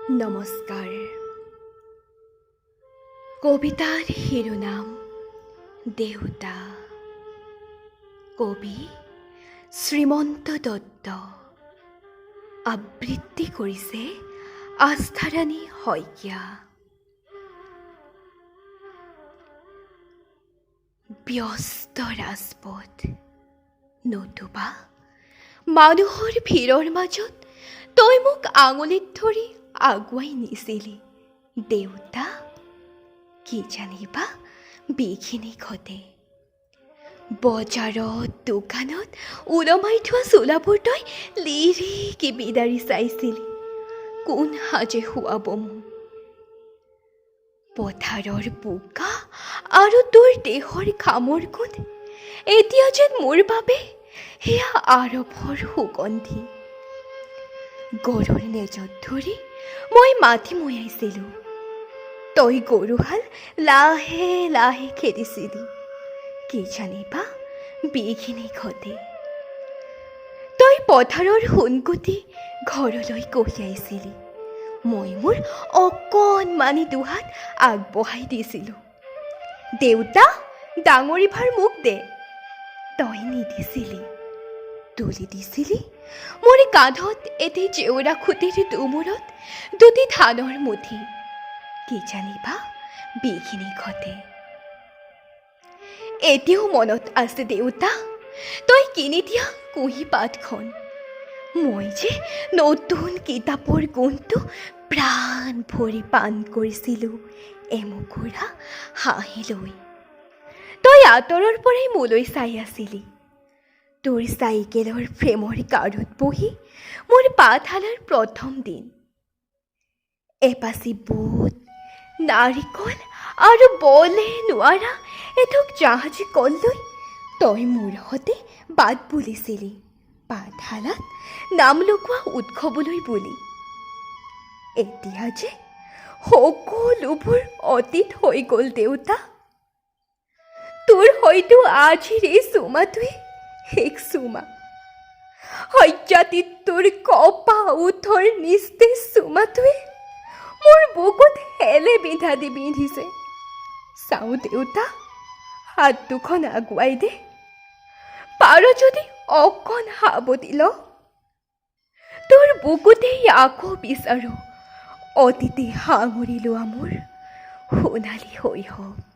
নমস্কাৰ। কবিতাৰ শিৰোনাম দেউতা। কবি শ্ৰীমন্ত দত্ত। আবৃত্তি কৰিছে আস্থাৰাণী শইকীয়া। ব্যস্ত ৰাজপথ নতুবা মানুহৰ ভিৰৰ মাজত তই মোক আঙুলিত ধৰি আগুৱাই নিছিলি দেউতা। কি জানিবা বিঘিনি ঘটে। বজাৰত দোকানত ওলমাই থোৱা চোলাবোৰ তই লিৰিকি বিদাৰি চাইছিলি কোন সাজে শুৱাব মোক। পথাৰৰ বোকা আৰু তোৰ দেহৰ ঘামৰ গোন্ধ এতিয়া যেন মোৰ বাবে সেয়া আৰৱৰ সুগন্ধি। গৰুৰ নেজত ধৰি মই মাটি মৈয়াইছিলোঁ, তই গৰুহাল লাহে লাহে খেদিছিলি কি জানিবা বিঘিনি ঘটে। তই পথাৰৰ সোণগুটি ঘৰলৈ কঢ়িয়াইছিলি, মই মোৰ অকণমানি দুহাত আগবঢ়াই দিছিলোঁ। দেউতা ডাঙৰি ভাৰ মোক দে, তই নিদিছিলি। তুলি দিছিলি মোৰ কান্ধত এটি জেউৰা খুটিৰ দুমূৰত দুটি ধানৰ মুঠি কি জানিবা বিঘিনি ঘটে। এতিয়াও মনত আছে দেউতা তই কিনি দিয়া কুঁহি পাতখন। মই যে নতুন কিতাপৰ গোন্ধটো প্ৰাণ ভৰি পাণ কৰিছিলোঁ এমুকুৰা হাঁহি লৈ। তই আঁতৰৰ পৰাই মোলৈ চাই আছিলি। তোৰ চাইকেলৰ ফ্ৰেমৰ কাৰত বহি মোৰ পাঠশালাৰ প্ৰথম দিন। এপাচি বুট, নাৰিকল আৰু বলে নোৱাৰা এঠোক জাহাজী কল লৈ তই মোৰ সতে বাট বুলিছিলি পাঠশালাত নাম লগোৱা উৎসৱলৈ বুলি। এতিয়া যে সকলোবোৰ অতীত হৈ গ'ল দেউতা। তোৰ হয়তো আজিৰ এই চুমাটোৱে শেষ চুমা। শয্যাতীত তোৰ কপা ওঠৰ নিস্তেজ চুমাটোৱে মোৰ বুকুত হেলে বিন্ধা দি বিন্ধিছে। চাওঁ দেউতা হাত দুখন আগুৱাই দে, পাৰ যদি অকণ সাৱটি ল। তোৰ বুকুতেই আকৌ বিচাৰোঁ অতীতে সাঙুৰি লোৱা মোৰ সোণালী শৈশৱ।